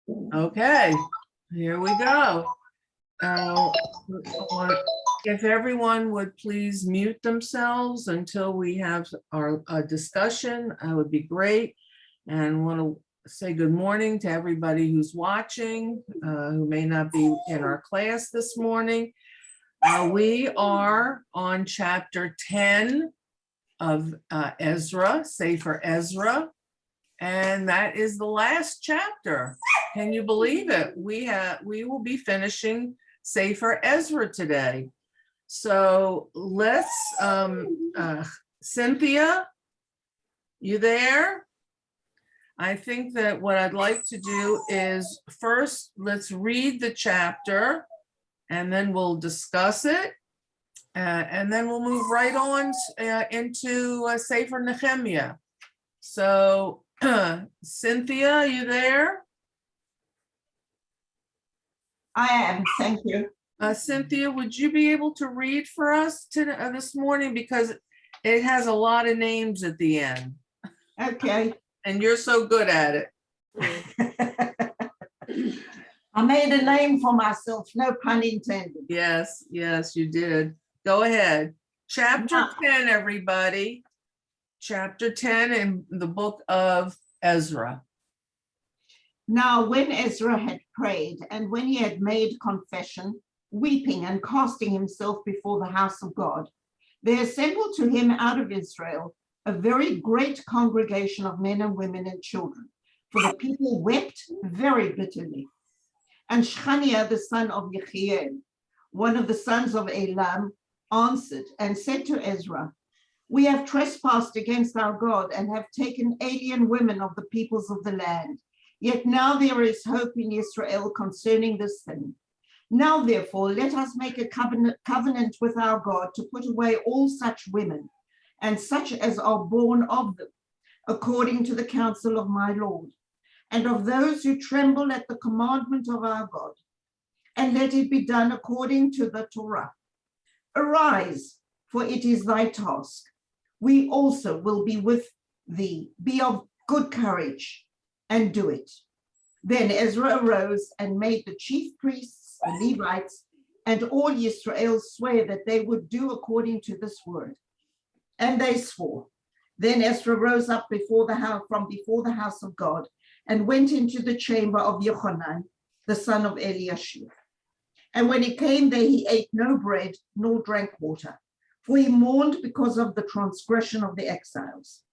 Okay, here we go. If everyone would please mute themselves until we have our discussion, that would be great. And want to say good morning to everybody who's watching, who may not be in our class this morning. We are on chapter 10 of Ezra, Sefer Ezra. And that is the last chapter. Can you believe it? We will be finishing Sefer Ezra today. So let's, Cynthia, you there? I think that what I'd like to do is first, let's read the chapter and then we'll discuss it. And then we'll move right on into Sefer Nechemiah. So Cynthia, you there? I am, thank you. Cynthia, would you be able to read for us this morning? Because it has a lot of names at the end. Okay. And you're so good at it. I made a name for myself, no pun intended. Yes, yes, you did. Go ahead. Chapter 10, everybody. Chapter 10 in the book of Ezra. Now, when Ezra had prayed and when he had made confession, weeping and casting himself before the house of God, there assembled to him out of Israel a very great congregation of men and women and children, for the people wept very bitterly. And Shechaniah, the son of Yechiel, one of the sons of Elam, answered and said to Ezra, "We have trespassed against our God and have taken alien women of the peoples of the land. Yet now there is hope in Israel concerning this thing. Now, therefore, let us make a covenant with our God to put away all such women and such as are born of them, according to the counsel of my Lord, and of those who tremble at the commandment of our God, and let it be done according to the Torah. Arise, for it is thy task. We also will be with thee. Be of good courage and do it." Then Ezra arose and made the chief priests, the Levites, and all Israel swear that they would do according to this word. And they swore. Then Ezra rose up from before the house of God and went into the chamber of Yochanan, the son of Eliashib. And when he came there, he ate no bread nor drank water, for he mourned because of the transgression of the exiles.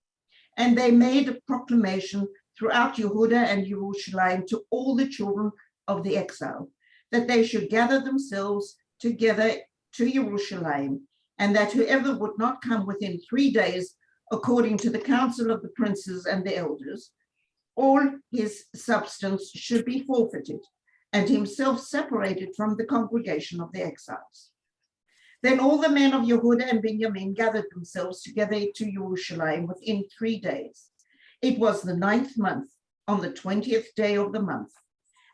And they made a proclamation throughout Yehudah and Jerusalem to all the children of the exile, that they should gather themselves together to Jerusalem, and that whoever would not come within 3 days, according to the counsel of the princes and the elders, all his substance should be forfeited, and himself separated from the congregation of the exiles. Then all the men of Yehudah and Benjamin gathered themselves together to Jerusalem within 3 days. It was the 9th month, on the 20th day of the month.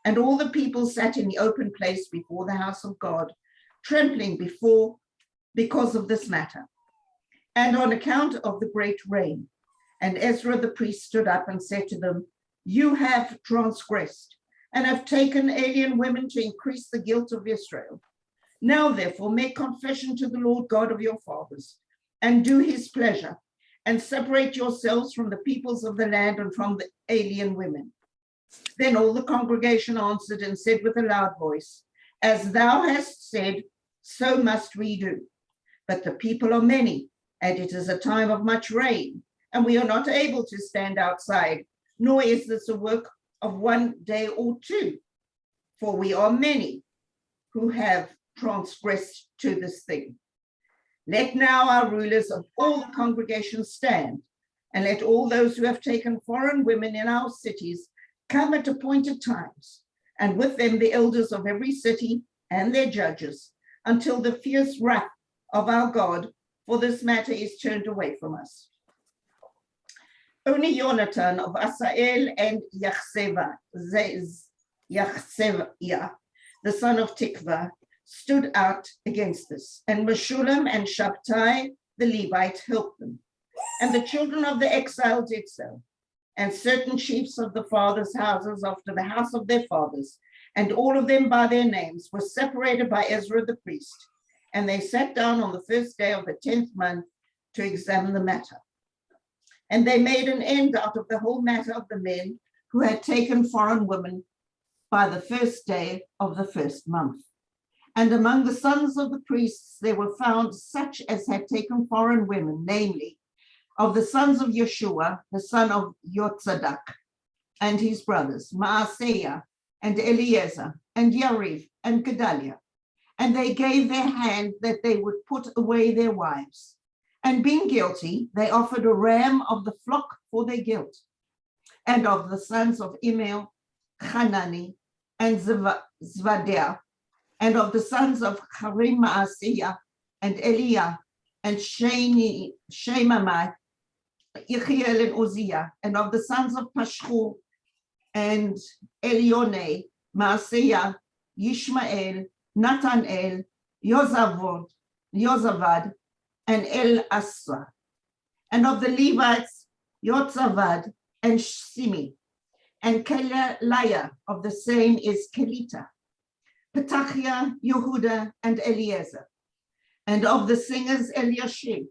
And all the people sat in the open place before the house of God, trembling because of this matter, and on account of the great rain. And Ezra the priest stood up and said to them, "You have transgressed and have taken alien women to increase the guilt of Israel. Now, therefore, make confession to the Lord God of your fathers, and do his pleasure, and separate yourselves from the peoples of the land and from the alien women." Then all the congregation answered and said with a loud voice, "As thou hast said, so must we do. But the people are many, and it is a time of much rain, and we are not able to stand outside, nor is this a work of 1 day or 2, for we are many who have transgressed to this thing. Let now our rulers of all the congregations stand, and let all those who have taken foreign women in our cities come at appointed times, and with them the elders of every city and their judges, until the fierce wrath of our God for this matter is turned away from us." Only Jonathan of Asael and Yachseva, the son of Tikva, stood out against this, and Meshulam and Shabtai the Levite helped them, and the children of the exile did so. and certain chiefs of the fathers' houses after the house of their fathers, and all of them by their names, were separated by Ezra the priest. And they sat down on the first day of the 10th month to examine the matter. And they made an end out of the whole matter of the men who had taken foreign women by the first day of the first month. And among the sons of the priests, there were found such as had taken foreign women, namely, of the sons of Yeshua, the son of Yotzadak, and his brothers, Maaseiah, and Eliezer, and Yariv, and Gedaliah. And they gave their hand that they would put away their wives. And being guilty, they offered a ram of the flock for their guilt. And of the sons of Imel, Hanani, and Zvadiah, and of the sons of Harim Maaseiah, and Eliah, and Shemamai, Yechiel and Uzziah, and of the sons of Pashhu, and Elionai, Maaseiah, Yishmael, Nathanael, Yozavad, and El Asra, and of the Levites, Yotzavad, and Shimi, and Kelaliah, of the same is Kelita, Petachia, Yehuda, and Eliezer, and of the singers Eliashib,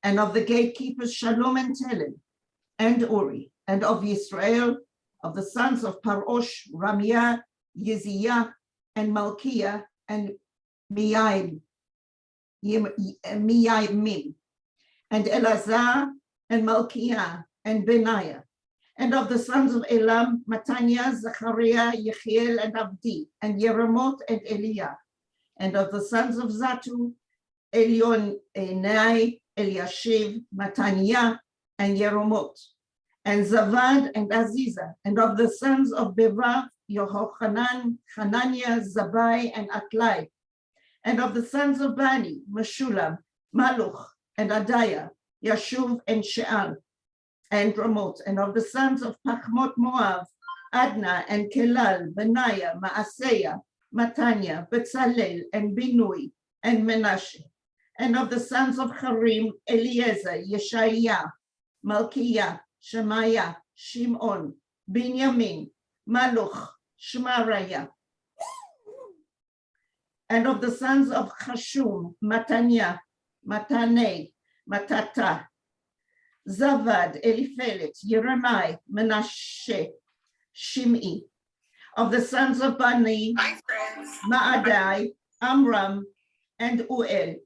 and of the gatekeepers Shalom and Telem, and Uri, and of Israel, of the sons of Parosh, Ramiah, Yeziah, and Malkiah, and Miyaimim, and Elazar, and Malkiah, and Benaiah, and of the sons of Elam, Mataniah, Zachariah, Yechiel, and Abdi, and Yeremot, and Eliah, and of the sons of Zatu, Elionai, Eliashiv, Mataniah, and Yeremot, and Zavad, and Aziza, and of the sons of Bevav, Yehochanan, Hananiah, Zabai, and Atlai, and of the sons of Bani, Meshulam, Maluch, and Adaiah, Yashuv, and Sheal, and Ramot, and of the sons of Pachmot Moav, Adna, and Kelal, Benaiah, Maaseiah, Mataniah, Betzalel, and Binui, and Menashe, and of the sons of Harim, Eliezer, Yeshaiah, Malkiah, Shemaiah, Shimon, Binyamin, Maluch, Shemariah, and of the sons of Hashum, Mataniah, Matanei, Matata, Zavad, Eliphelet, Yeremiah, Menashe, Shimei, of the sons of Bani, Maadai, Amram, and Uel,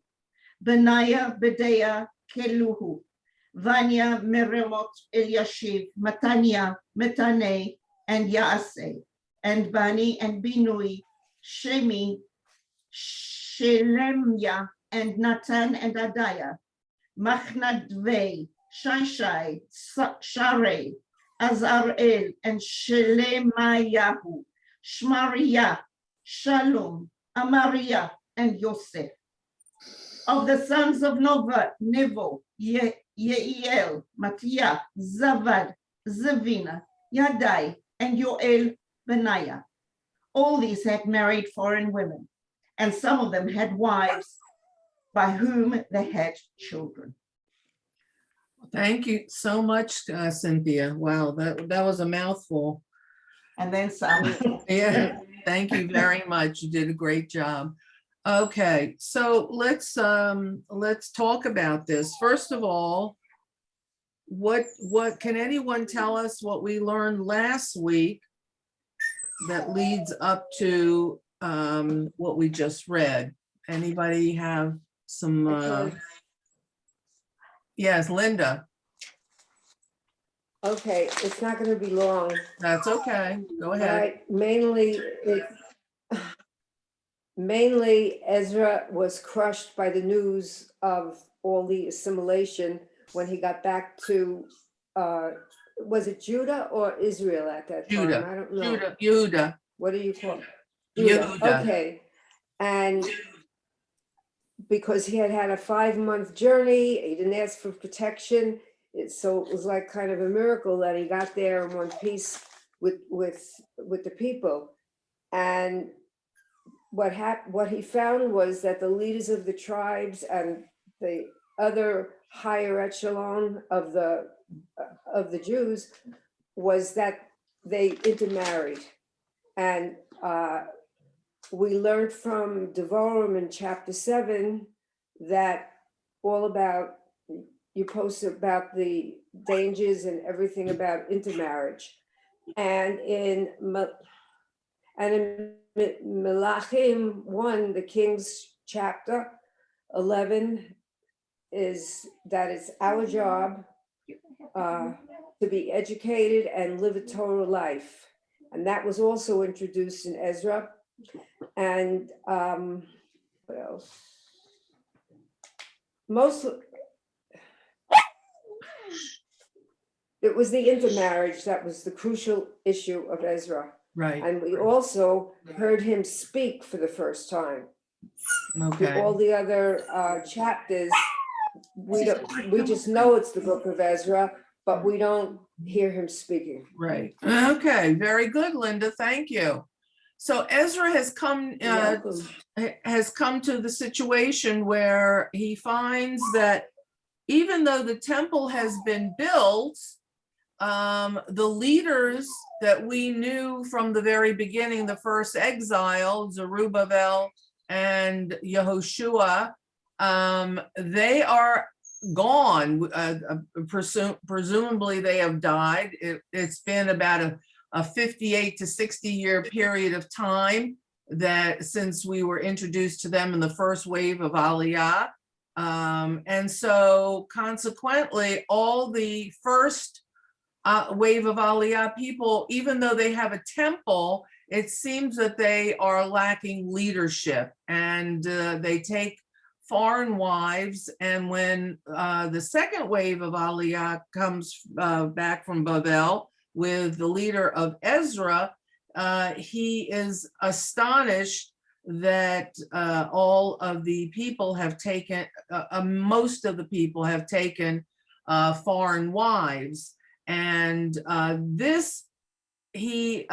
Benaiah, Bedeiah, Keluhu, Vanya, Meremot, Eliashiv, Mataniah, Metanei, and Yaaseh, and Bani, and Binui, Shemi, Shelemiah, and Natan, and Adaiah, Machnadvei, Shashai, Sharei, Azarel, and Shelemayahu, Shmariah, Shalom, Amariah, and Yosef. Of the sons of Nevo, Yeiel, Matiah, Zavad, Zavina, Yadai, and Yoel, Benaiah. All these had married foreign women, and some of them had wives by whom they had children. Thank you so much, Cynthia. Wow, that was a mouthful. And then some. Yeah, thank you very much. You did a great job. Okay, so let's talk about this. First of all, what can anyone tell us what we learned last week that leads up to what we just read? Anybody have some yes, Linda. Okay, it's not going to be long. That's okay. Go ahead. Right, mainly Ezra was crushed by the news of all the assimilation when he got back to, was it Judah or Israel at that time? Judah. I don't know. Judah. What do you call it? Judah. Okay. And because he had a 5-month journey, he didn't ask for protection. So it was like kind of a miracle that he got there in one piece with the people. And what he found was that the leaders of the tribes and the other higher echelon of the Jews was that they intermarried. And we learned from Devarim in chapter 7 that all about, you posted about the dangers and everything about intermarriage. And in Melachim 1, the King's chapter 11, is that it's our job to be educated and live a Torah life. And that was also introduced in Ezra. And what else? It was the intermarriage that was the crucial issue of Ezra. Right. And we also heard him speak for the first time. Okay. All the other chapters, we just know it's the book of Ezra, but we don't hear him speaking. Right. Okay. Very good, Linda. Thank you. So Ezra has come to the situation where he finds that even though the temple has been built, the leaders that we knew from the very beginning, the first exile, Zerubbabel and Yehoshua, they are gone. Presumably they have died. It's been about a 58 to 60 year period of time that since we were introduced to them in the first wave of Aliyah. And so consequently, all the first wave of Aliyah people, even though they have a temple, it seems that they are lacking leadership, and they take foreign wives. And when the second wave of Aliyah comes back from Babel with the leader of Ezra, he is astonished that all of the people have taken, most of the people have taken foreign wives. And this, he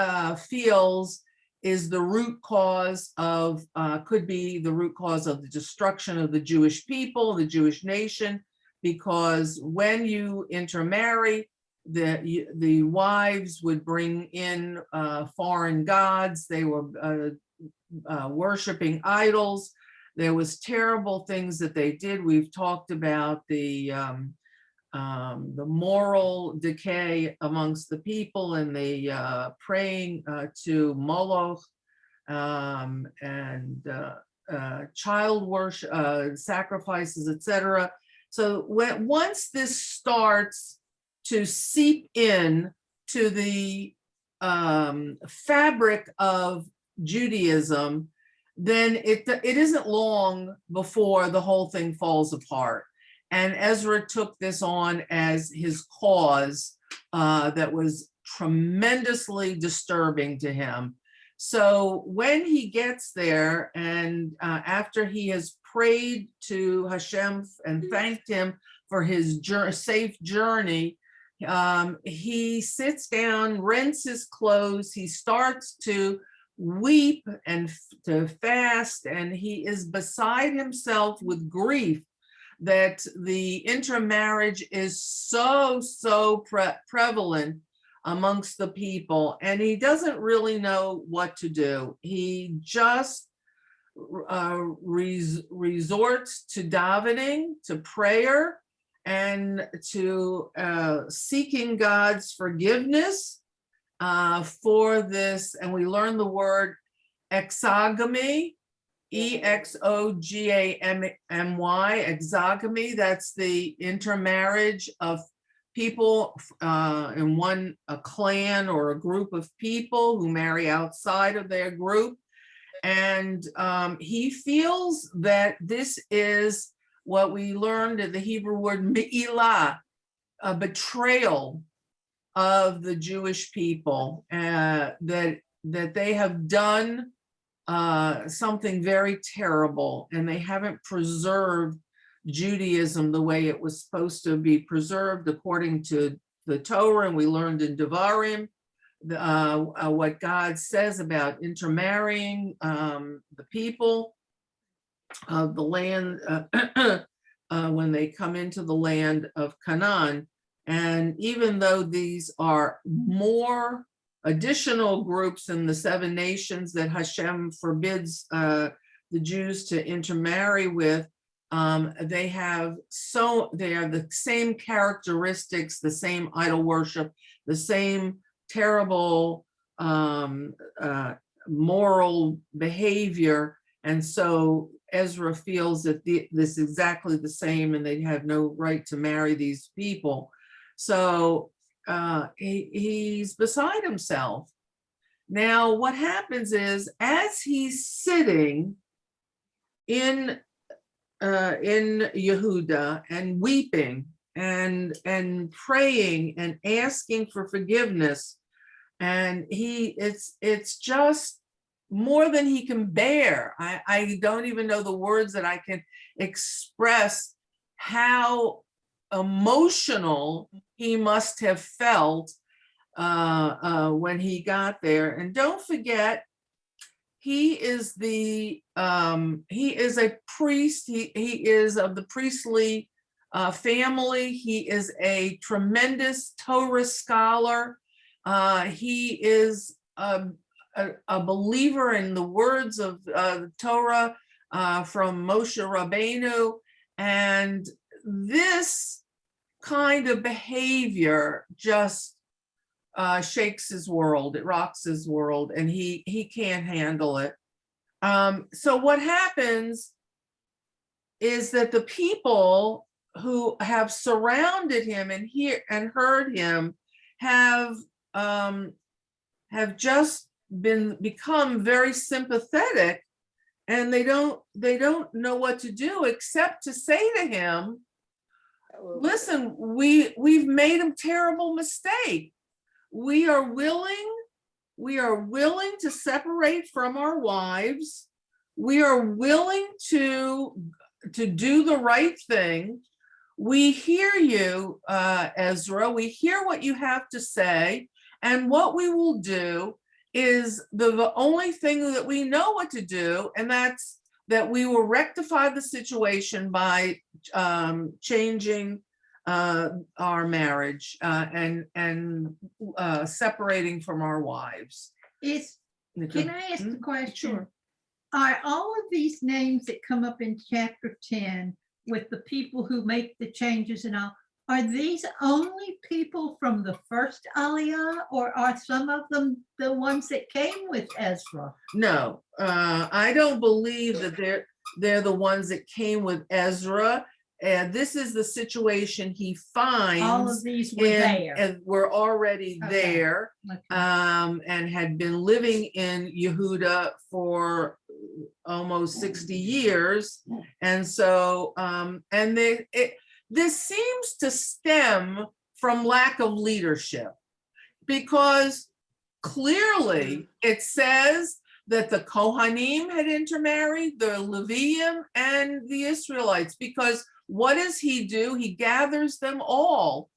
feels, is the root cause of, could be the root cause of the destruction of the Jewish people, the Jewish nation, because when you intermarry, the wives would bring in foreign gods. They were worshiping idols. There was terrible things that they did. We've talked about the moral decay amongst the people and the praying to Moloch, and child worship, sacrifices, etc. So once this starts to seep in to the fabric of Judaism, then it isn't long before the whole thing falls apart. And Ezra took this on as his cause that was tremendously disturbing to him. So when he gets there, and after he has prayed to Hashem and thanked him for his safe journey, he sits down, rents his clothes, he starts to weep and to fast, and he is beside himself with grief that the intermarriage is so prevalent amongst the people, and he doesn't really know what to do. He just resorts to davening, to prayer, and to seeking God's forgiveness for this. And we learn the word exogamy, exogamy, exogamy. That's the intermarriage of people in a clan or a group of people who marry outside of their group. And he feels that this is what we learned in the Hebrew word me'ilah, a betrayal of the Jewish people, that they have done something very terrible, and they haven't preserved Judaism the way it was supposed to be preserved according to the Torah. And we learned in Devarim what God says about intermarrying the people of the land when they come into the land of Canaan. And even though these are more additional groups in the 7 nations that Hashem forbids the Jews to intermarry with, they have the same characteristics, the same idol worship, the same terrible moral behavior. And so Ezra feels that this is exactly the same, and they have no right to marry these people. So he's beside himself. Now, what happens is, as he's sitting in Yehuda and weeping and praying and asking for forgiveness, and it's just more than he can bear. I don't even know the words that I can express how emotional he must have felt when he got there. And don't forget, he is a priest. He is of the priestly family. He is a tremendous Torah scholar. He is a believer in the words of the Torah from Moshe Rabbeinu, and this kind of behavior just shakes his world. It rocks his world, and he can't handle it. So what happens is that the people who have surrounded him and heard him have just become very sympathetic, and they don't know what to do except to say to him, listen, we've made a terrible mistake. We are willing to separate from our wives. We are willing to do the right thing. We hear you, Ezra. We hear what you have to say. And what we will do is the only thing that we know what to do, and that's that we will rectify the situation by changing our marriage and separating from our wives. Can I ask a question? Sure. Are all of these names that come up in chapter 10 with the people who make the changes and all, are these only people from the first Aliyah, or are some of them the ones that came with Ezra? No, I don't believe that they're the ones that came with Ezra. And this is the situation he finds. All of these were there. And were already Okay. there, Okay. and had been living in Yehuda for almost 60 years. And so, this seems to stem from lack of leadership, because clearly it says that the Kohanim had intermarried, the Levium and the Israelites, because what does he do? He gathers them all,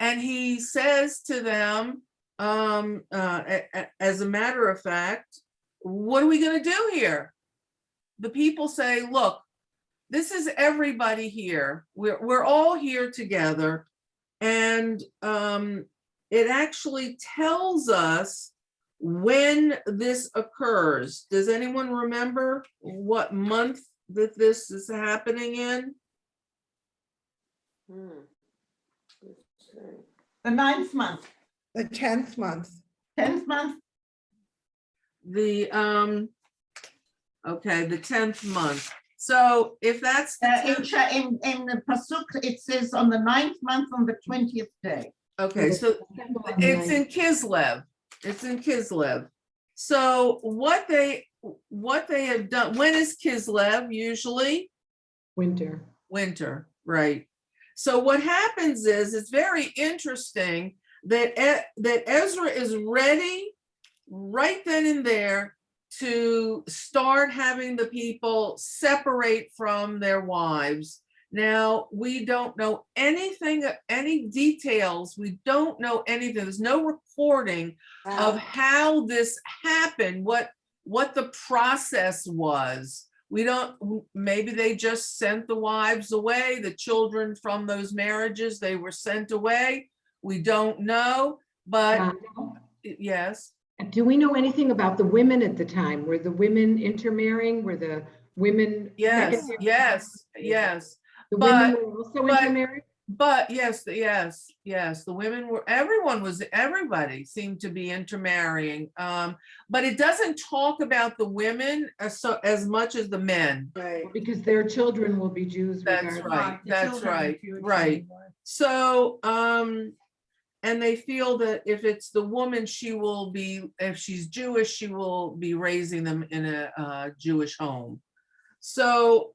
and he says to them, as a matter of fact, what are we going to do here? The people say, look, this is everybody here. We're all here together. And it actually tells us when this occurs. Does anyone remember what month that this is happening in? The 9th month, The 10th month. 10th month. The 10th month. So if that's the In the pasuk, it says on the 9th month on the 20th day. okay, so it's in Kislev. It's in Kislev. So what they have done, when is Kislev usually? Winter. Winter, right. So what happens is, it's very interesting that Ezra is ready right then and there to start having the people separate from their wives. Now, we don't know anything, any details. We don't know anything. There's no recording of how this happened, what the process was, We don't, maybe they just sent the wives away, the children from those marriages, they were sent away. We don't know, but yes. Do we know anything about the women at the time? Were the women intermarrying? Were the women? Yes, secondary- yes. The but- women were also but- intermarried? But yes, the women were, everybody seemed to be intermarrying. But it doesn't talk about the women as much as the men. Right. Because their children will be Jews That's regardless. right, the that's children are right, Jewish right. anyway. So, and they feel that if it's the woman, if she's Jewish, she will be raising them in a Jewish home. So,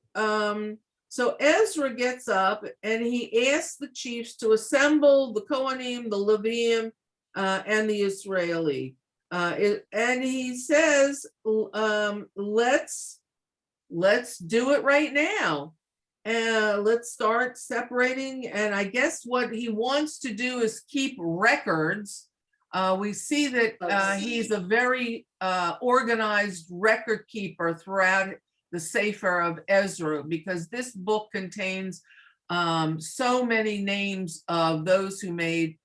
so Ezra gets up and he asks the chiefs to assemble the Kohanim, the Leviim, and the Israeli. And he says, let's do it right now. Let's start separating. And I guess what he wants to do is keep records. We see that he's a very organized record keeper throughout the Sefer of Ezra, because this book contains so many names of those who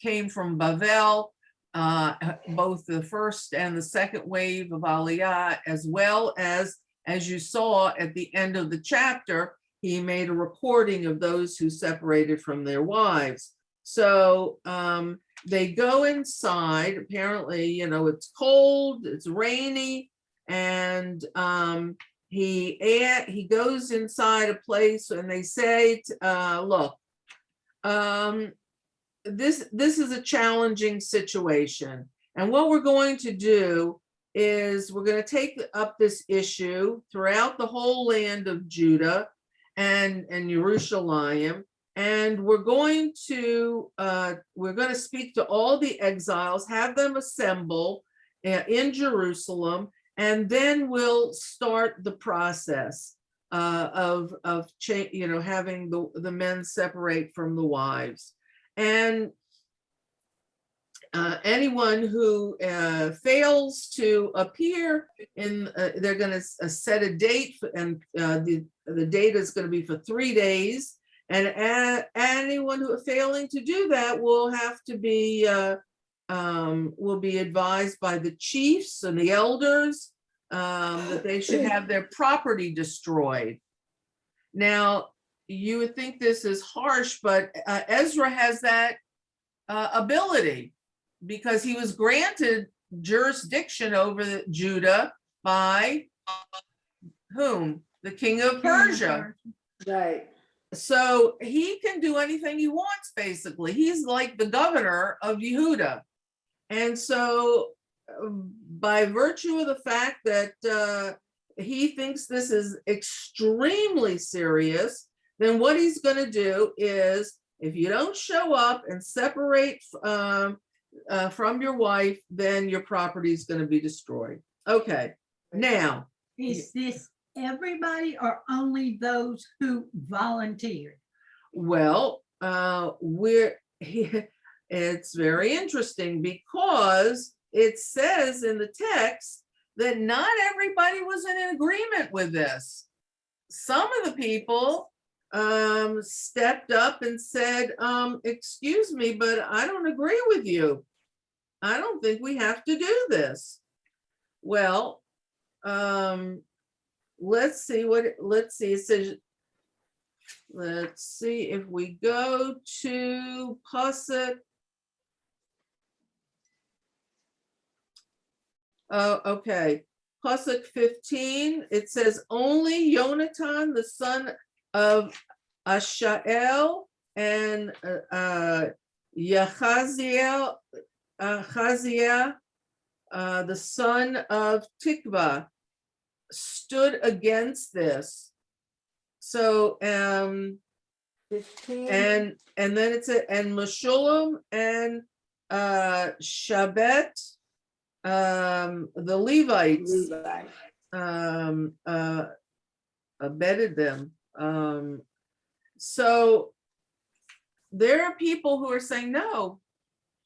came from Bavel, both the first and the second wave of Aliyah, as well as you saw at the end of the chapter, he made a recording of those who separated from their wives. So they go inside. Apparently, it's cold, it's rainy, and he goes inside a place, and they say, look, this is a challenging situation. And what we're going to do is we're going to take up this issue throughout the whole land of Judah and Jerusalem. And we're going to speak to all the exiles, have them assemble in Jerusalem, and then we'll start the process of having the men separate from the wives. And anyone who fails to appear they're going to set a date, and the date is going to be for 3 days. And anyone who failing to do that will have to be advised by the chiefs and the elders that they should have their property destroyed. Now, you would think this is harsh, but Ezra has that ability, because he was granted jurisdiction over Judah by whom? The king of Persia. Right. So he can do anything he wants, basically. He's like the governor of Yehuda. And so by virtue of the fact that he thinks this is extremely serious, then what he's going to do is, if you don't show up and separate from your wife, then your property is going to be destroyed. Okay, now. Is this everybody or only those who volunteered? Well, it's very interesting, because it says in the text that not everybody was in agreement with this. Some of the people stepped up and said, excuse me, but I don't agree with you. I don't think we have to do this. Well, let's see. It says, let's see if we go to Pasuk. Okay. Pasuk 15, it says, only Yonatan, the son of Ashael, and Yahaziah, the son of Tikva, stood against this. So 15. and then it's and Meshulam and Shabbat, the Levites, Levi. abetted them. So there are people who are saying, no,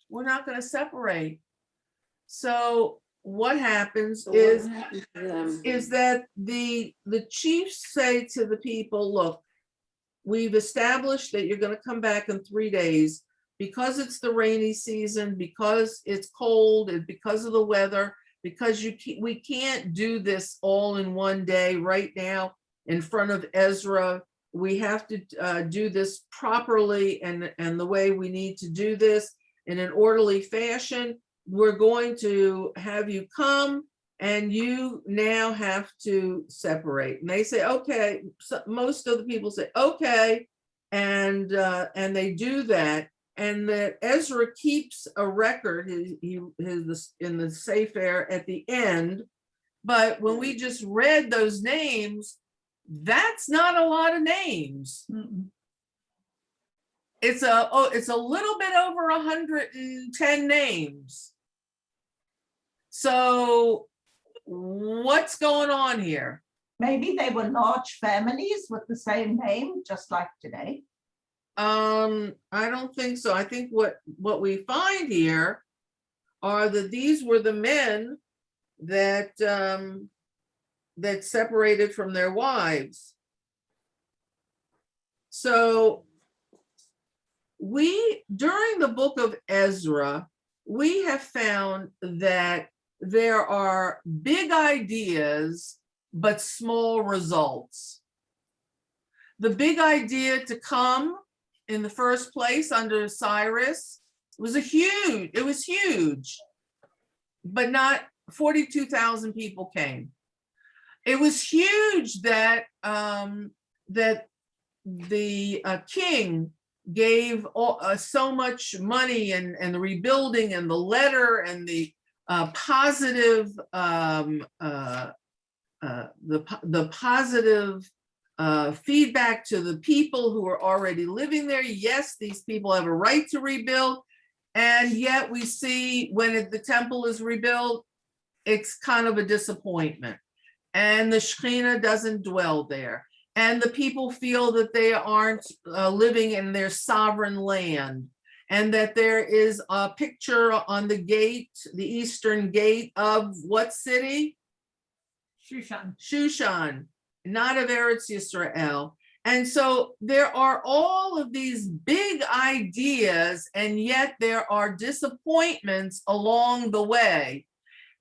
we're not going to separate. So what happens So what is happened to them? that the chiefs say to the people, look, we've established that you're going to come back in 3 days because it's the rainy season, because it's cold, and because of the weather, because we can't do this all in one day right now in front of Ezra. We have to do this properly and the way we need to do this in an orderly fashion. We're going to have you come and you now have to separate. And they say, okay. So most of the people say, okay. And they do that. And that Ezra keeps a record, his in the Sefer at the end. But when we just read those names, that's not a lot of names. Mm-mm. It's a little bit over 110 names. So what's going on here? Maybe they were large families with the same name, just like today. I don't think so. I think what we find here are that these were the men that that separated from their wives. So during the book of Ezra, we have found that there are big ideas, but small results. The big idea to come in the first place under Cyrus was huge, but not 42,000 people came. It was huge that that the king gave so much money and the rebuilding and the letter and the positive the positive feedback to the people who are already living there. Yes, these people have a right to rebuild, and yet we see when the temple is rebuilt, it's kind of a disappointment, and the Shekhinah doesn't dwell there, and the people feel that they aren't living in their sovereign land, and that there is a picture on the gate, the eastern gate of what city? Shushan, not of Eretz Yisrael. And so there are all of these big ideas, and yet there are disappointments along the way.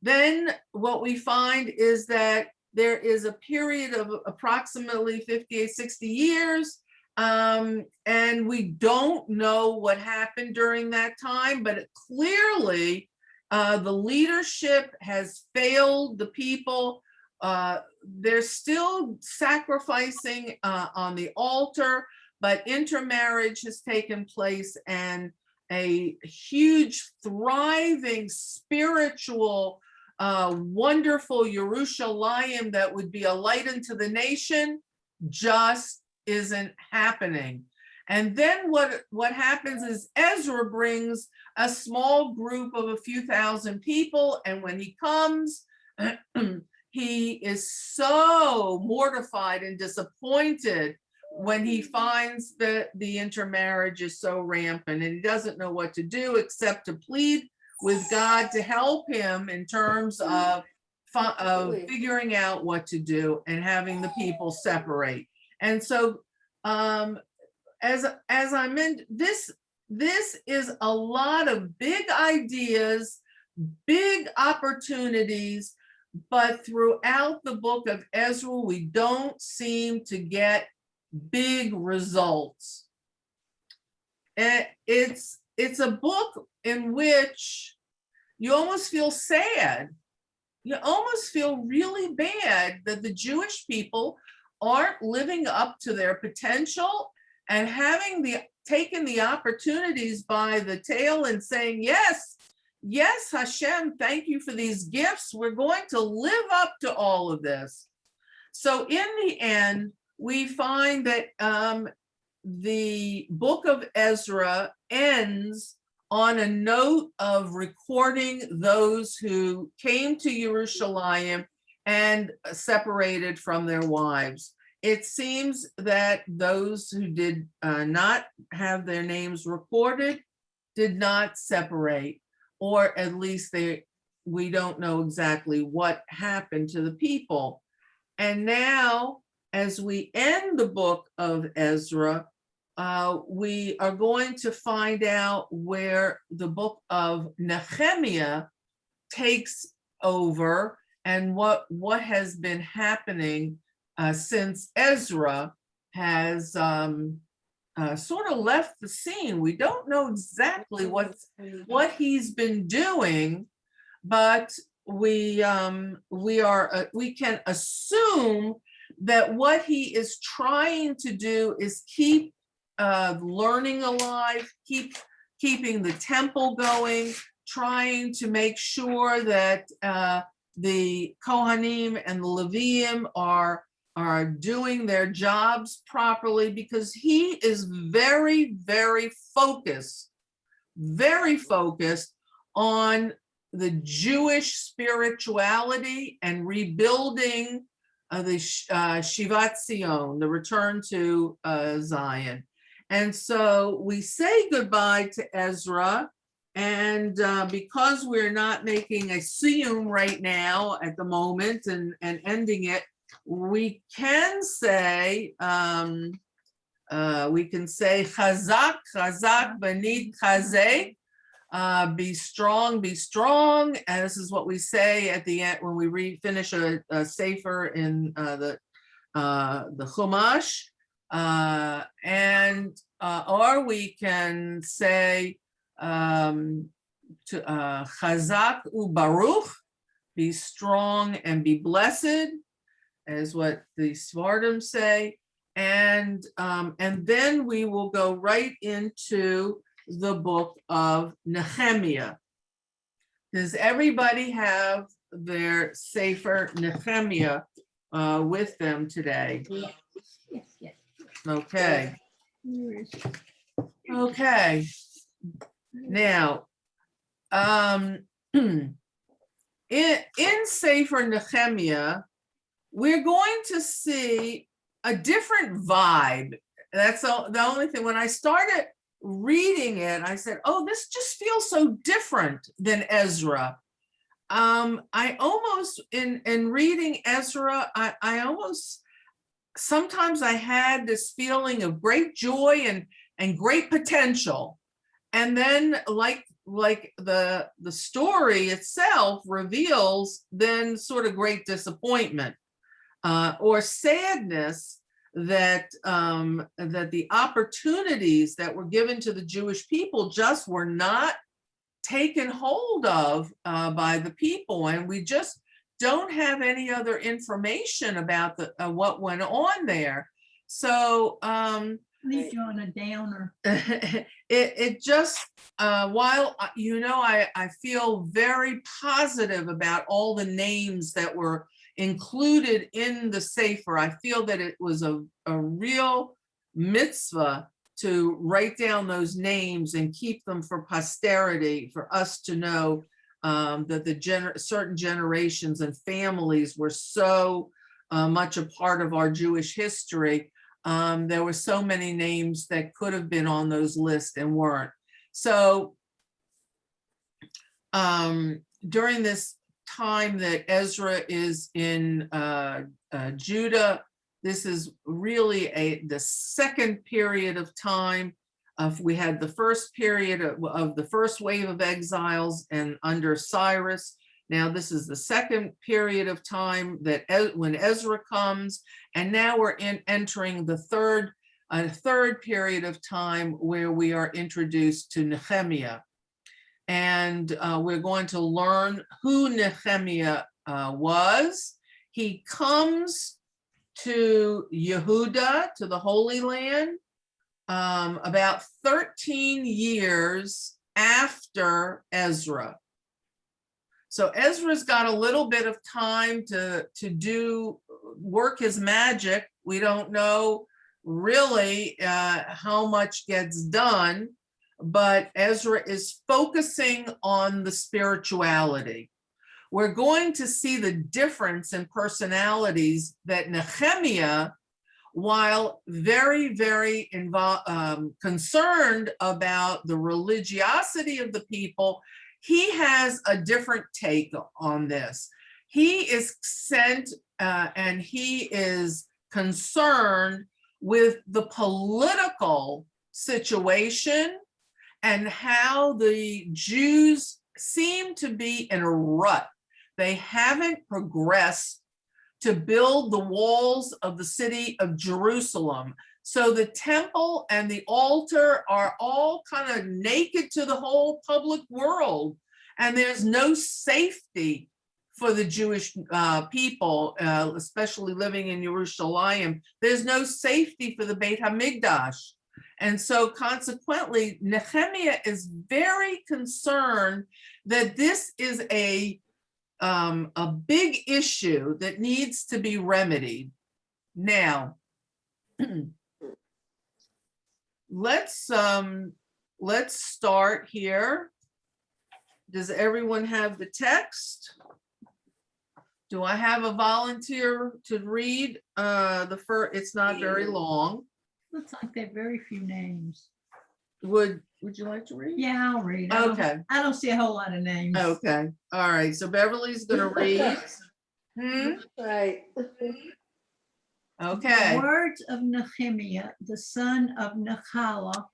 Then what we find is that there is a period of approximately 58, 60 years, and we don't know what happened during that time, but clearly the leadership has failed the people. They're still sacrificing on the altar, but intermarriage has taken place, and a huge, thriving, spiritual, wonderful Yerushalayim that would be a light unto the nation just isn't happening. And then what happens is Ezra brings a small group of a few thousand people, and when he comes, he is so mortified and disappointed when he finds that the intermarriage is so rampant, and he doesn't know what to do except to plead with God to help him in terms of figuring out what to do and having the people separate. And so as I mentioned, this is a lot of big ideas, big opportunities, but throughout the book of Ezra, we don't seem to get big results. It's a book in which you almost feel sad. You almost feel really bad that the Jewish people aren't living up to their potential and having taken the opportunities by the tail and saying, yes, Hashem, thank you for these gifts. We're going to live up to all of this. So in the end, we find that the book of Ezra ends on a note of recording those who came to Yerushalayim and separated from their wives. It seems that those who did not have their names recorded did not separate, or at least they we don't know exactly what happened to the people. And now, as we end the book of Ezra, we are going to find out where the book of Nechemiah takes over and what has been happening since Ezra has sort of left the scene. We don't know exactly what he's been doing, but we can assume that what he is trying to do is keep learning alive, keeping the temple going, trying to make sure that the Kohanim and the Leviim are doing their jobs properly, because he is very, very focused on the Jewish spirituality and rebuilding the Shivat Zion, the return to Zion. And so we say goodbye to Ezra, and because we're not making a siyum right now at the moment and ending it, we can say chazak, banit chazek, be strong, and this is what we say at the end when we finish a sefer in the Chumash, or we can say chazak ubaruch, be strong and be blessed, is what the Svardim say, and then we will go right into the book of Nechemiah. Does everybody have their Sefer Nechemiah with them today? Yes. Okay. Where is it? Okay. Now, in Sefer Nechemiah, we're going to see a different vibe. That's the only thing. When I started reading it, I said, oh, this just feels so different than Ezra. I almost, in reading Ezra, I almost, sometimes I had this feeling of great joy and great potential. And then like the story itself reveals then sort of great disappointment or sadness that the opportunities that were given to the Jewish people just were not taken hold of by the people, and we just don't have any other information about what went on there. So Leave you on a downer. it just while I feel very positive about all the names that were included in the Sefer, I feel that it was a real mitzvah to write down those names and keep them for posterity, for us to know that the certain generations and families were so much a part of our Jewish history. There were so many names that could have been on those lists and weren't. So during this time that Ezra is in Judah, this is really the second period of time. We had the first period of the first wave of exiles and under Cyrus. Now this is the second period of time that when Ezra comes, and now we're entering the third period of time where we are introduced to Nechemiah. And we're going to learn who Nechemiah was. He comes to Yehuda, to the Holy Land, about 13 years after Ezra. So Ezra's got a little bit of time to work his magic. We don't know really how much gets done, but Ezra is focusing on the spirituality. We're going to see the difference in personalities that Nechemiah, while very, very concerned about the religiosity of the people, he has a different take on this. He is sent and he is concerned with the political situation and how the Jews seem to be in a rut. They haven't progressed to build the walls of the city of Jerusalem. So the temple and the altar are all kind of naked to the whole public world. And there's no safety for the Jewish people, especially living in Jerusalem. There's no safety for the Beit HaMikdash. And so consequently, Nechemiah is very concerned that this is a big issue that needs to be remedied. Now, let's start here. Does everyone have the text? Do I have a volunteer to read the first? It's not very long. Looks like there are very few names. Would you like to read? Yeah, I'll read. Okay. I don't see a whole lot of names. Okay. All right. So Beverly's gonna read. Right. Okay. The words of Nechemiah, the son of Nechemiah,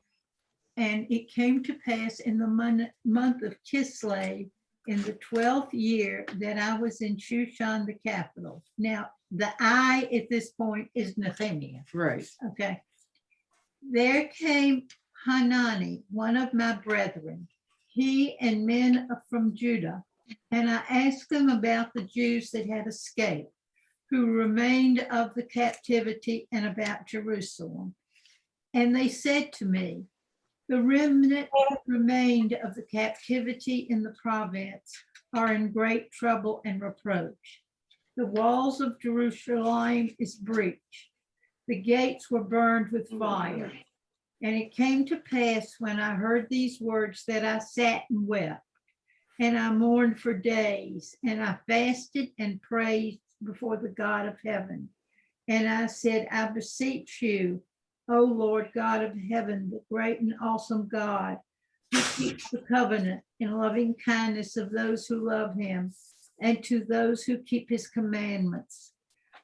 and it came to pass in the month of Kislev, in the 12th year, that I was in Shushan, the capital. Now, the I at this point is Nechemiah. Right. Okay. There came Hanani, one of my brethren, he and men from Judah, and I asked them about the Jews that had escaped, who remained of the captivity, and about Jerusalem. And they said to me, the remnant remained of the captivity in the province are in great trouble and reproach. The walls of Jerusalem is breached. The gates were burned with fire. And it came to pass when I heard these words that I sat and wept, and I mourned for days, and I fasted and prayed before the God of heaven. And I said, I beseech you, O Lord God of heaven, the great and awesome God, who keeps the covenant in loving kindness of those who love him, and to those who keep his commandments.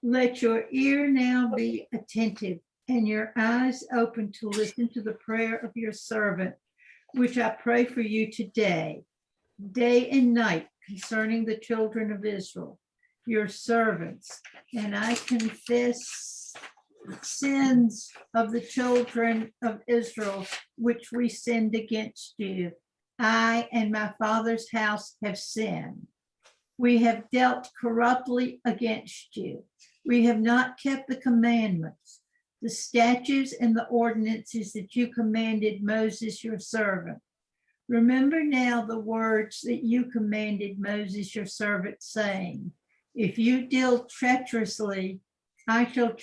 Let your ear now be attentive, and your eyes open to listen to the prayer of your servant, which I pray for you today, day and night, concerning the children of Israel, your servants. And I confess sins of the children of Israel, which we sinned against you. I and my father's house have sinned. We have dealt corruptly against you. We have not kept the commandments, the statutes and the ordinances that you commanded Moses, your servant. Remember now the words that you commanded Moses, your servant, saying, if you deal treacherously, I shall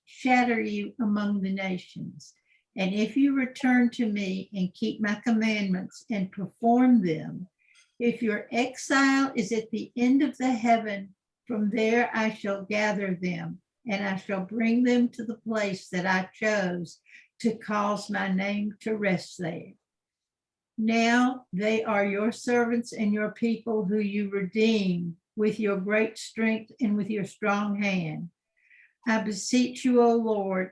shatter you among the nations. And if you return to me and keep my commandments and perform them, if your exile is at the end of the heaven, from there I shall gather them, and I shall bring them to the place that I chose to cause my name to rest there. Now they are your servants and your people who you redeem with your great strength and with your strong hand. I beseech you, O Lord,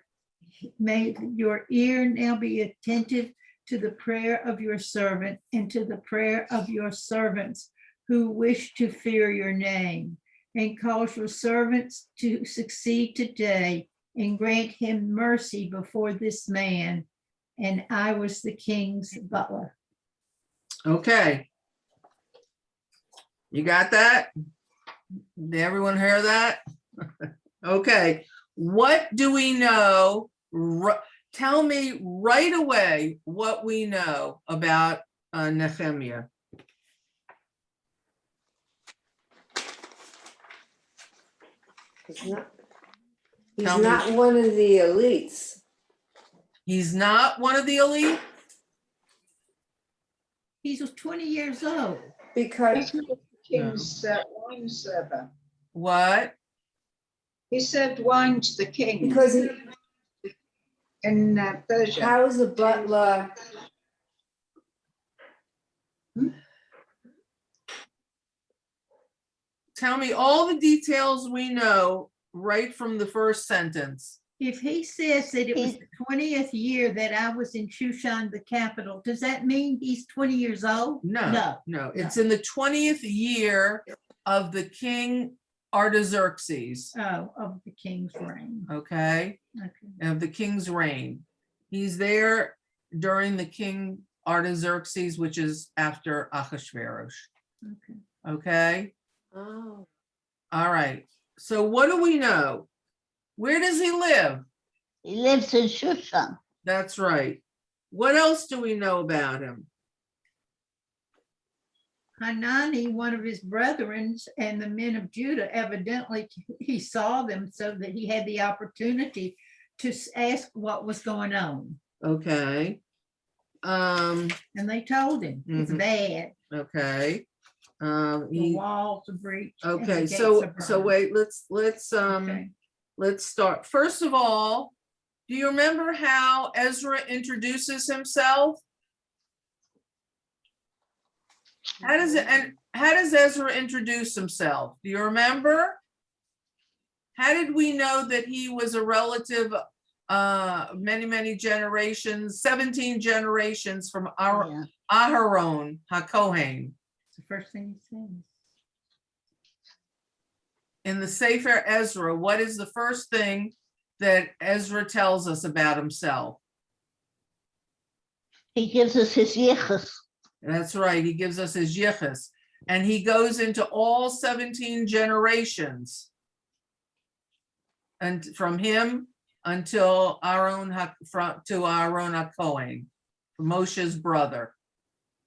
may your ear now be attentive to the prayer of your servant and to the prayer of your servants who wish to fear your name, and cause your servants to succeed today, and grant him mercy before this man. And I was the king's butler. Okay. You got that? Did everyone hear that? Okay. What do we know? Tell me right away what we know about Nechemiah. He's not Tell me. one of the elites. He's not one of the elite? He was 20 years old. Because King's wine server. What? He served wine to the king because he, in Persia. how is a butler? Tell me all the details we know right from the first sentence. If he says that it was the 20th year that I was in Shushan, the capital, does that mean he's 20 years old? No, it's in the 20th year of the king Artaxerxes, Oh, of the king's reign. okay, Okay. of the king's reign. He's there during the king Artaxerxes, which is after Ahasuerus, Okay. okay? Oh, All right, so what do we know? Where does he live? He lives in Shushan. That's right. What else do we know about him? Hanani, one of his brethren and the men of Judah, evidently he saw them so that he had the opportunity to ask what was going on. Okay. And they told him it's Mhm. bad. Okay. The He, walls are breached. and the okay, gates so are so burned. wait, let's Okay. let's start. First of all, do you remember how Ezra introduces himself? How does Ezra introduce himself? Do you remember? How did we know that he was a relative many generations, 17 generations from our Yeah. Aharon HaKohen? It's the first thing he says. In the Sefer Ezra, what is the first thing that Ezra tells us about himself? He gives us his yichus. That's right, he gives us his yichus, and he goes into all 17 generations, and from him until Aaron to Aaron HaKohen, Moshe's brother.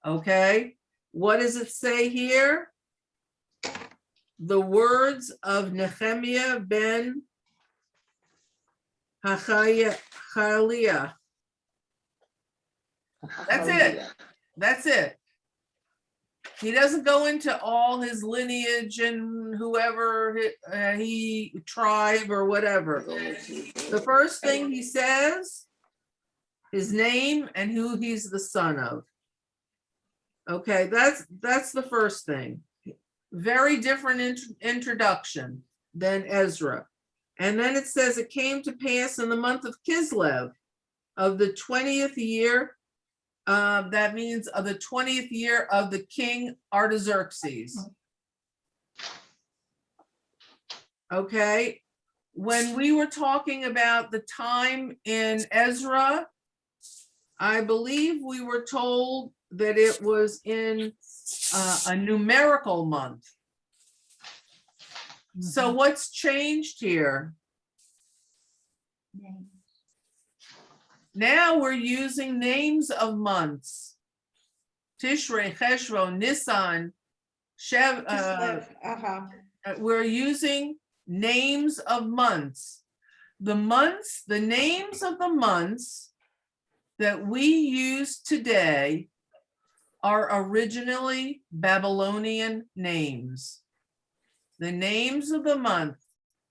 Okay, what does it say here? The words of Nechemiah ben Hachaliah. That's it. That's it. He doesn't go into all his lineage and whoever he tribe or whatever. The first thing he says, his name and who he's the son of. Okay, that's the first thing. Very different introduction than Ezra. And then it says, it came to pass in the month of Kislev of the 20th year. That means of the 20th year of the king Artaxerxes. Okay, when we were talking about the time in Ezra, I believe we were told that it was in a numerical month. So what's changed here? Names. Now we're using names of months. Tishrei, Cheshvan, Nisan, we're using names of months. The names of the months that we use today are originally Babylonian names. The names of the month,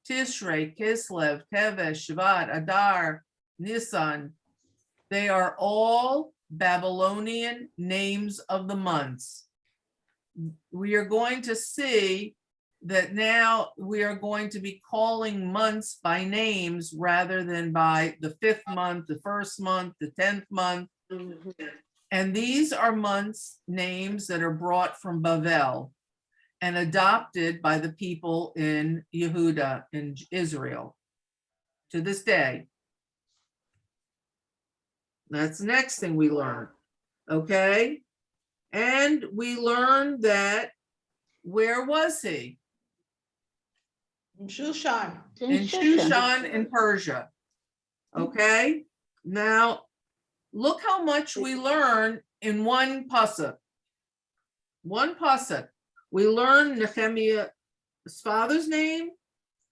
Tishrei, Kislev, Teves, Shvat, Adar, Nisan, they are all Babylonian names of the months. We are going to see that now we are going to be calling months by names rather than by the 5th month, the 1st month, the 10th month. And these are months names that are brought from Bavel and adopted by the people in Yehuda, in Israel, to this day. That's the next thing we learned, okay? And we learned that, where was he? In Shushan. In Shushan in Persia, okay? Now, look how much we learn in one pasuk. One pasuk. We learn Nechemiah's father's name,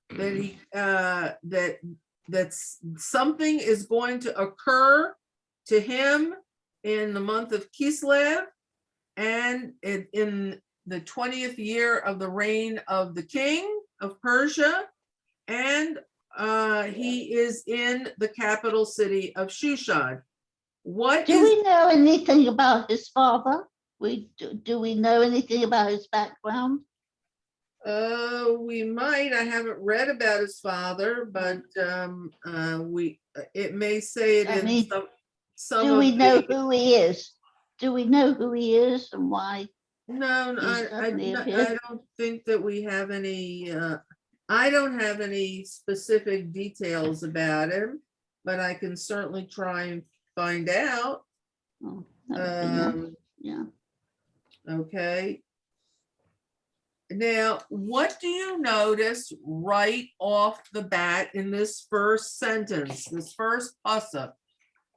that he that something is going to occur to him in the month of Kislev, and in the 20th year of the reign of the king of Persia, and he is in the capital city of Shushan. Do we know anything about his father? Do we know anything about his background? We might. I haven't read about his father, but it may say it I in mean, some Do of we know the. who he is? Do we know who he is and why? No, He suddenly appeared? I don't think that we have any, I don't have any specific details about him, but I can certainly try and find out. Oh, that would be nice. Um, Yeah. okay. Now, what do you notice right off the bat in this first sentence, this first pasuk,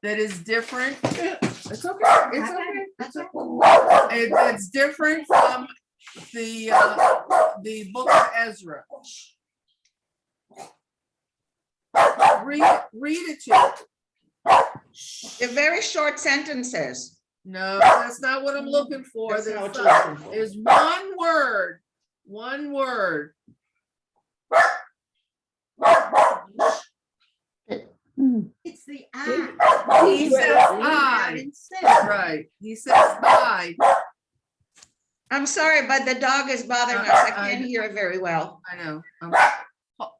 that is different? It's okay. It's okay. It's okay. It's different from the book of Ezra. Read it to you. They're very short sentences. No, that's not what I'm looking for. That's not what you're looking for. There's one word. One word. It's the I. He says I. Right. He says I. I'm sorry, but the dog is bothering us. I can't hear it very well. I know.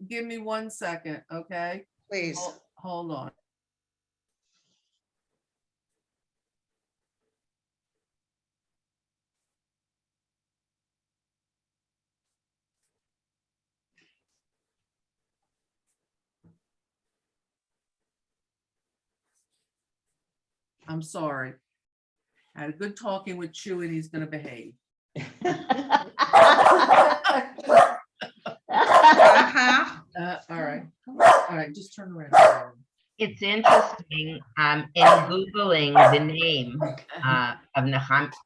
Give me 1 second, okay? Please. Hold on. I'm sorry. I had a good talking with Chew and he's gonna behave. Uh-huh. All right, just turn around. It's interesting, in Googling the name of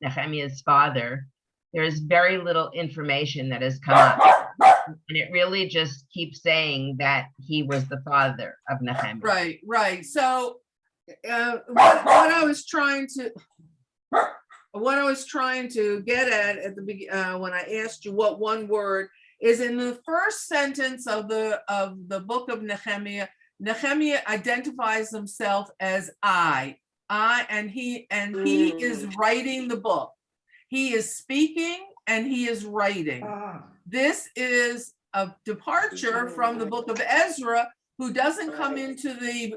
Nehemiah's father, there's very little information that has come up. And it really just keeps saying that he was the father of Nehemiah. Right. So what I was trying to get at the beginning, when I asked you what one word is in the first sentence of the book of Nehemiah, Nehemiah identifies himself as I, and he is writing the book. He is speaking and he is writing. This is a departure from the book of Ezra, who doesn't come into the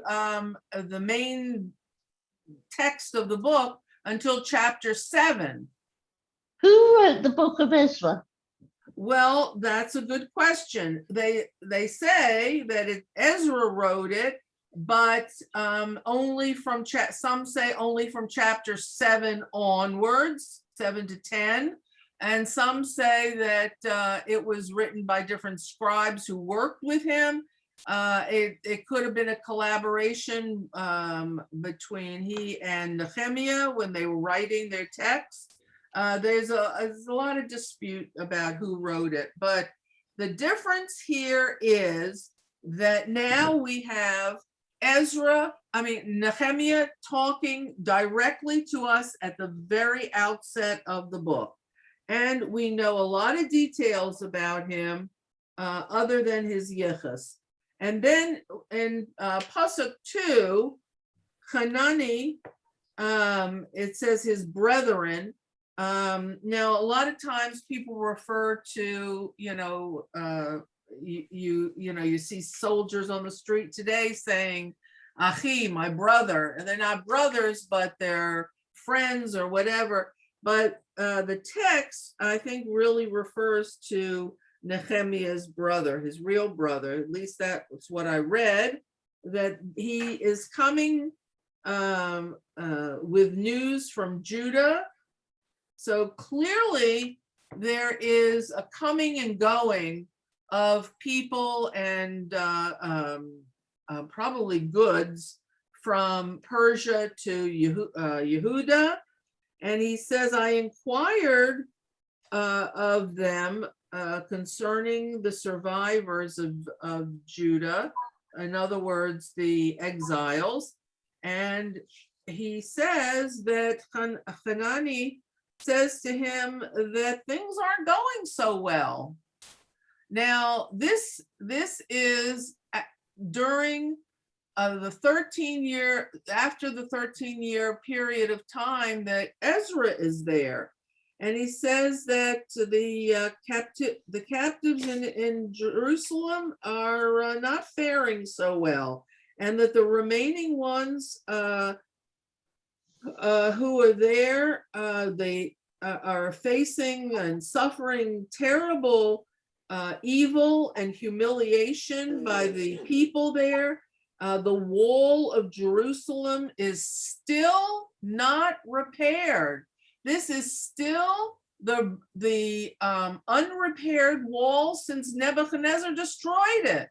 main text of the book until chapter 7. Who wrote the book of Ezra? Well, that's a good question. They say that Ezra wrote it, but only from some say only from chapter 7 onwards, 7 to 10, and some say that it was written by different scribes who worked with him. It could have been a collaboration between he and Nechemiah when they were writing their text. There's a lot of dispute about who wrote it, but the difference here is that now we have Nehemiah talking directly to us at the very outset of the book. And we know a lot of details about him other than his yichus. And then in Pasuk 2, Hanani, it says his brethren. Now, a lot of times people refer to, you see soldiers on the street today saying, Achi, my brother, and they're not brothers, but they're friends or whatever. But the text, I think, really refers to Nehemiah's brother, his real brother. At least that's what I read, that he is coming with news from Judah. So clearly there is a coming and going of people and probably goods from Persia to Yehuda. And he says, I inquired of them concerning the survivors of Judah, in other words, the exiles. And he says that Hanani says to him that things aren't going so well. Now, this is during after the 13-year period of time that Ezra is there. And he says that the captives in Jerusalem are not faring so well, and that the remaining ones who are there, they are facing and suffering terrible evil and humiliation by the people there. The wall of Jerusalem is still not repaired. This is still the unrepaired wall since Nebuchadnezzar destroyed it.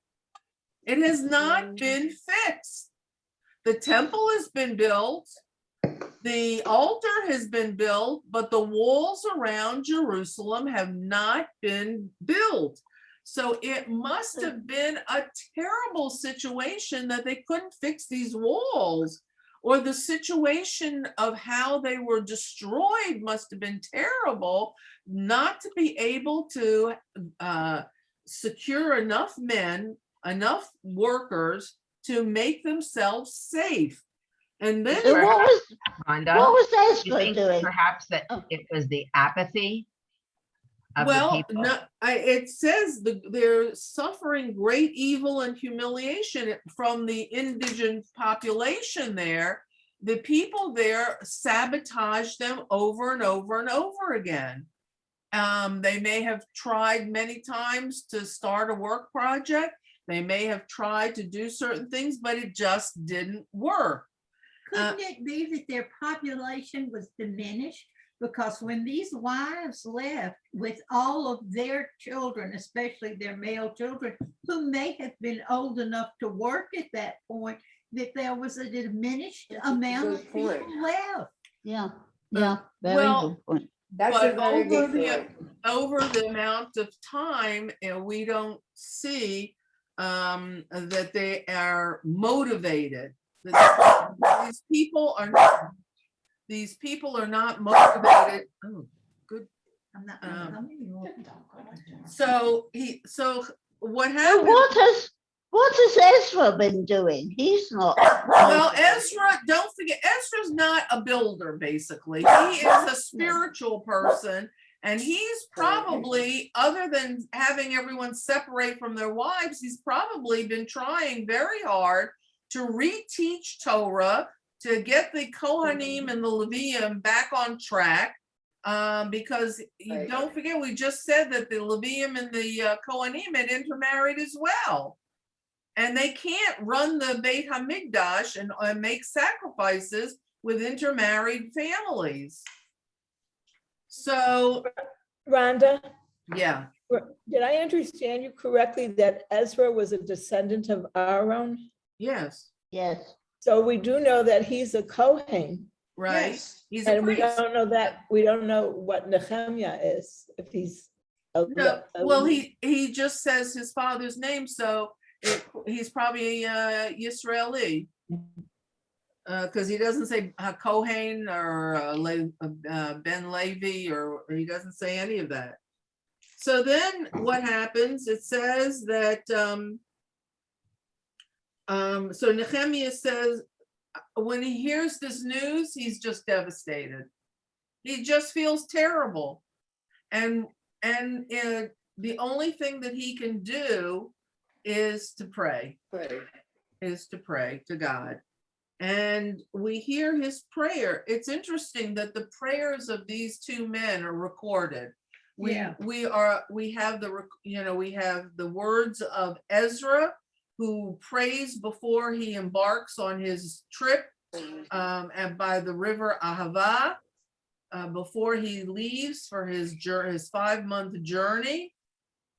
It has not been fixed. The temple has been built. The altar has been built, but the walls around Jerusalem have not been built. So it must have been a terrible situation that they couldn't fix these walls, or the situation of how they were destroyed must have been terrible, not to be able to secure enough men, enough workers to make themselves safe. And then So what Rhonda, was do you Ezra think doing? perhaps that Oh. it was the apathy of the well, people? no, it says they're suffering great evil and humiliation from the indigent population there. The people there sabotage them over and over and over again. They may have tried many times to start a work project. They may have tried to do certain things, but it just didn't work. Couldn't it be that their population was diminished? Because when these wives left with all of their children, especially their male children, who may have been old enough to work at that point, that there was a diminished That's a amount good of people point. left. Yeah, yeah, very well, good point. That's a But very good point. over the amount of time, we don't see that they are motivated. These people are not motivated. Oh, good. I'm not Um, gonna come anymore. So what So happened? what has Ezra been doing? He's not. Well, Ezra, don't forget, Ezra's not a builder, basically. He is a spiritual person, and he's probably, other than having everyone separate from their wives, he's probably been trying very hard to reteach Torah, to get the Kohanim and the Levium back on track. Because you Right. don't forget, we just said that the Levium and the Kohanim had intermarried as well. And they can't run the Beit HaMikdash and make sacrifices with intermarried families. So, Rhonda, yeah, did I understand you correctly that Ezra was a descendant of Aaron? yes, Yes. So we do know that he's a Kohen, right. Yes. He's a and we priest. don't know that, we don't know what Nechemiah is, if he's. No, well, he just says his father's name, so he's probably Yisraeli. Because he doesn't say Kohen or Ben Levi, or he doesn't say any of that. So then what happens? It says that, so Nehemiah says, when he hears this news, he's just devastated. He just feels terrible. And the only thing that he can do is to pray, to God. And we hear his prayer. It's interesting that the prayers of these two men are recorded. We have the words of Ezra, who prays before he embarks on his trip and by the river Ahava, before he leaves for his 5-month journey.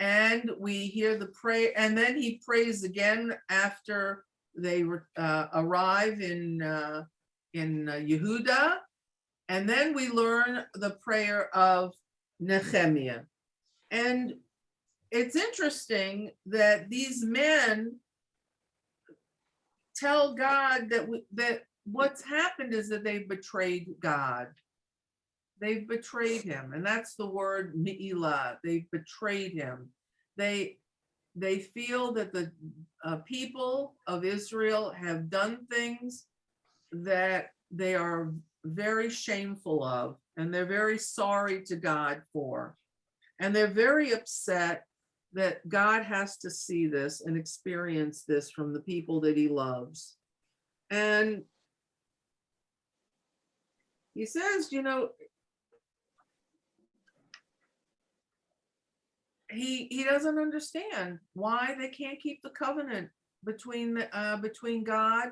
And we hear the prayer, and then he prays again after they arrive in Yehuda, and then we learn the prayer of Nechemiah. And it's interesting that these men tell God that what's happened is that they've betrayed God. They've betrayed him, and that's the word Me'ilah. They've betrayed him. They feel that the people of Israel have done things that they are very shameful of, and they're very sorry to God for. And they're very upset that God has to see this and experience this from the people that he loves. And he says, you know, he doesn't understand why they can't keep the covenant between God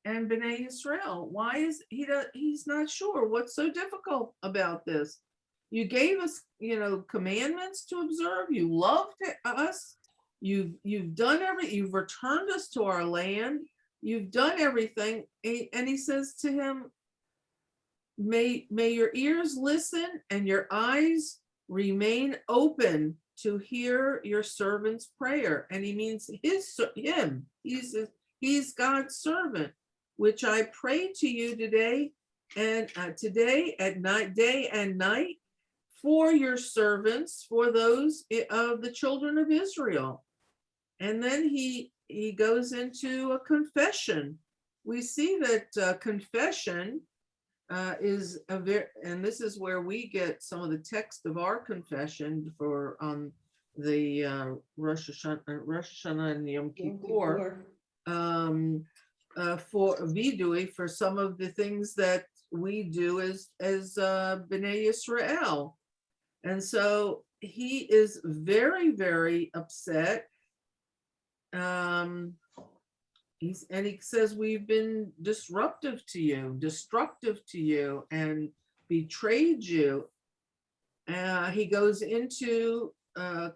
and Bnei Israel. Why is he's not sure what's so difficult about this? You gave us, you know, commandments to observe. You loved us. You've done you've returned us to our land. You've done everything. And he says to him, may your ears listen and your eyes remain open to hear your servant's prayer. And he means him. He's God's servant, which I pray to you today and today at night, day and night, for your servants, for those of the children of Israel. And then he goes into a confession. We see that confession is a very, and this is where we get some of the text of our confession for the Rosh Hashanah and Yom Kippur, for vidui, for some of the things that we do as Bnei Israel. And so he is very, very upset. He says, we've been destructive to you, and betrayed you. He goes into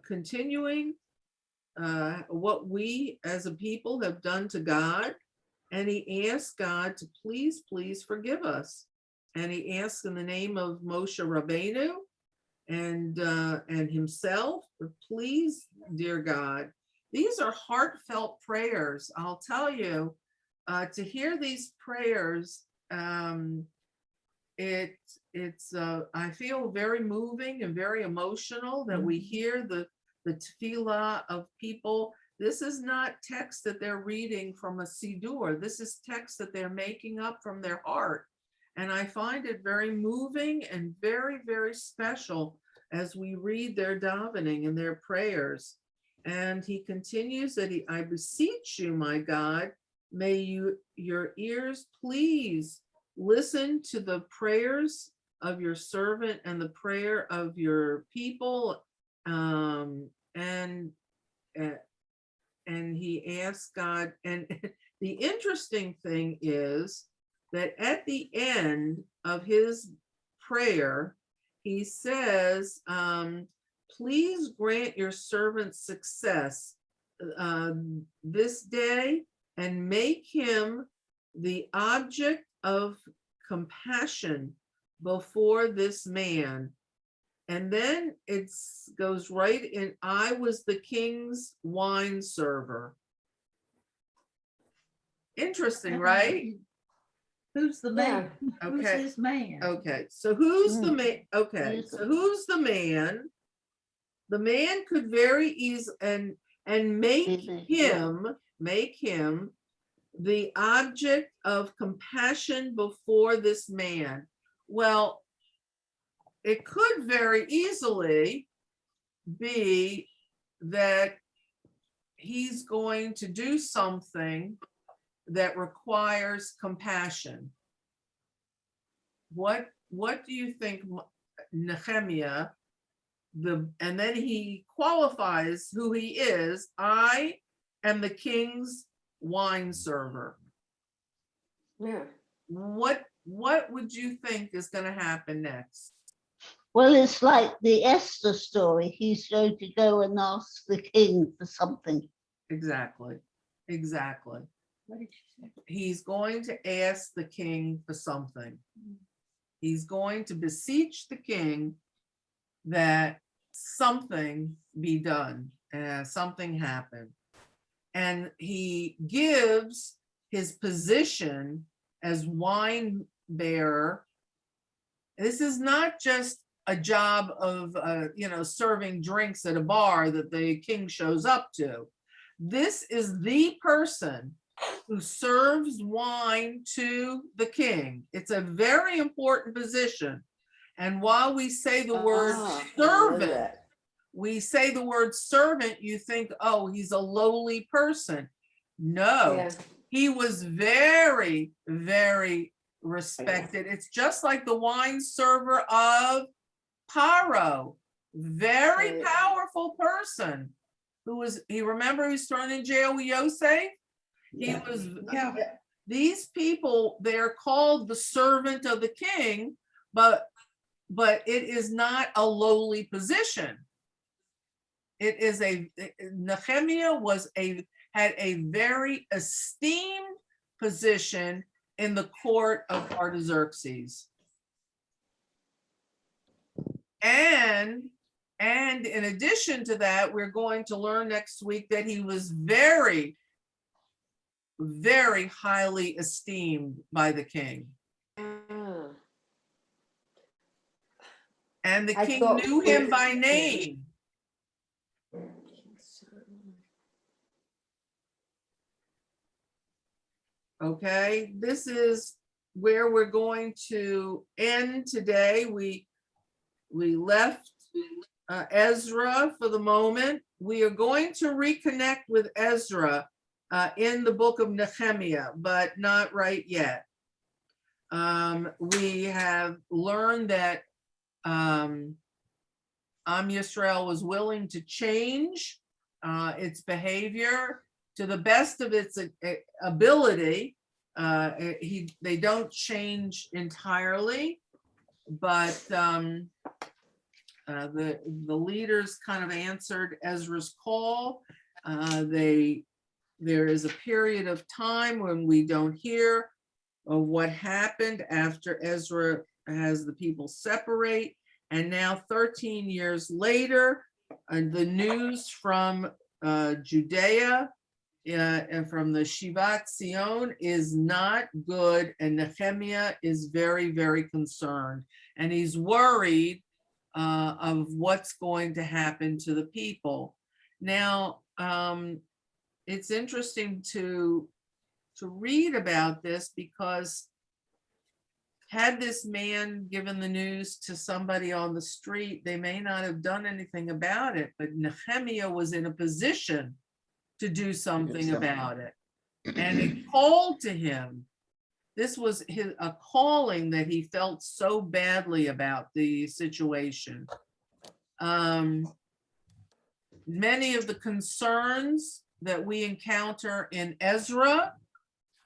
continuing what we as a people have done to God, and he asks God to please forgive us. And he asks in the name of Moshe Rabbeinu and himself, please, dear God. These are heartfelt prayers. I'll tell you, to hear these prayers, it's I feel very moving and very emotional that we hear the tefillah of people. This is not text that they're reading from a siddur. This is text that they're making up from their heart. And I find it very moving and very, very special as we read their davening and their prayers. And he continues that I beseech you, my God, may your ears please listen to the prayers of your servant and the prayer of your people. And he asks God, and the interesting thing is that at the end of his prayer, he says, please grant your servant success this day and make him the object of compassion before this man. And then it goes right in, I was the king's wine server. Interesting, right? Who's the man? Who's Okay. his man? Okay, so who's the man? Okay, so who's the man? The man could very easily and make him the object of compassion before this man. Well, it could very easily be that he's going to do something that requires compassion. What do you think, Nechemiah? And then he qualifies who he is. I am the king's wine server. Yeah. What would you think is going to happen next? Well, it's like the Esther story. He's going to go and ask the king for something. Exactly. What did you say? He's going to ask the king for something. He's going to beseech the king that something be done, something happen. And he gives his position as wine bearer. This is not just a job of serving drinks at a bar that the king shows up to. This is the person who serves wine to the king. It's a very important position. And while we say the word Ah, I know servant, that. we say the word servant, you think, oh, he's a lowly person. No, Yeah. he was very, very respected. It's just like the wine server of Paro, very Right. powerful person who was, remember he was thrown in jail with Yosef? He Yeah. was, Yeah. these people, they're called the servant of the king, but it is not a lowly position. It is Nehemiah had a very esteemed position in the court of Artaxerxes. And in addition to that, we're going to learn next week that he was very, very highly esteemed by the king. Ah. And the I king thought- knew him by name. Okay, this is where we're going to end today. We left Ezra for the moment. We are going to reconnect with Ezra in the book of Nechemiah, but not right yet. We have learned that Am Yisrael was willing to change its behavior to the best of its ability. They don't change entirely, but the leaders kind of answered Ezra's call. There is a period of time when we don't hear of what happened after Ezra has the people separate. And now 13 years later, the news from Judea and from the Shivat Zion is not good. And Nehemiah is very, very concerned. And he's worried of what's going to happen to the people. Now, it's interesting to read about this, because had this man given the news to somebody on the street, they may not have done anything about it, but Nehemiah was in a position to do something about it. And it called to him. This was a calling that he felt so badly about the situation. Many of the concerns that we encounter in Ezra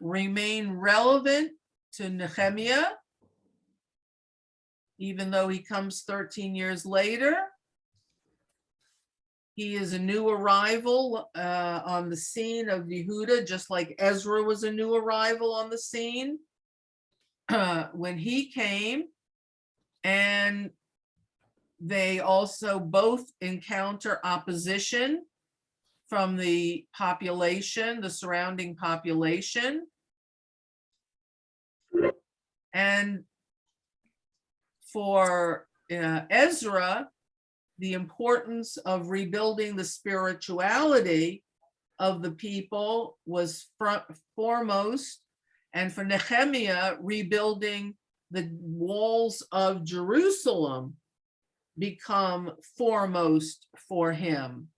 remain relevant to Nehemiah, even though he comes 13 years later. He is a new arrival on the scene of Yehuda, just like Ezra was a new arrival on the scene when he came. And they also both encounter opposition from the population, the surrounding population. And for Ezra, the importance of rebuilding the spirituality of the people was foremost. And for Nehemiah, rebuilding the walls of Jerusalem become foremost for him.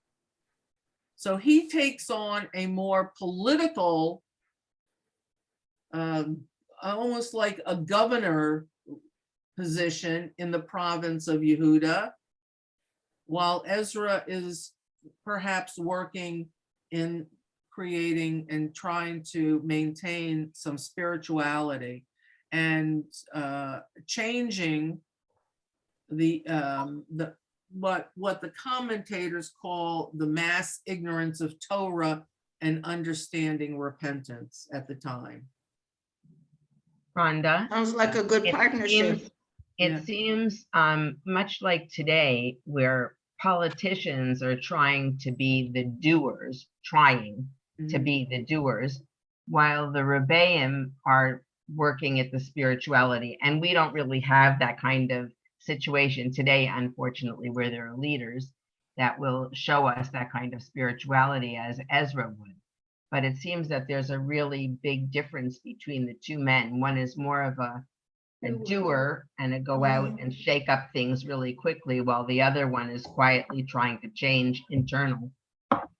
So he takes on a more political, almost like a governor position in the province of Yehuda, while Ezra is perhaps working in creating and trying to maintain some spirituality and changing what the commentators call the mass ignorance of Torah and understanding repentance at the time. Rhonda? Sounds like a good partnership. It seems much like today, where politicians are trying to be the doers, to be the doers, while the Rebbeim are working at the spirituality. And we don't really have that kind of situation today, unfortunately, where there are leaders that will show us that kind of spirituality as Ezra would. but it seems that there's a really big difference between the two men. One is more of a doer and a go out and shake up things really quickly, while the other one is quietly trying to change internal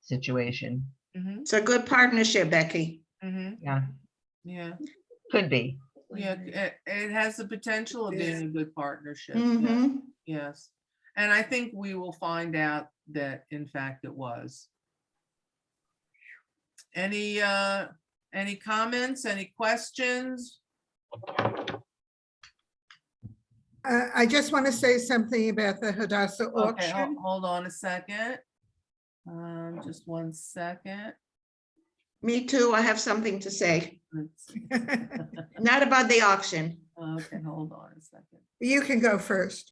situation. It's a good partnership, Becky. Yeah, Yeah, could be. yeah, it has the potential of being a good partnership. Yeah. Mhm. Yes, and I think we will find out that in fact it was. Any comments, any questions? I just want to say something about the Hadassah Okay, auction. hold on a second. Just 1 second. Me too. I have something to say. Let's- Not about the auction. Okay, hold on a second. You can go first.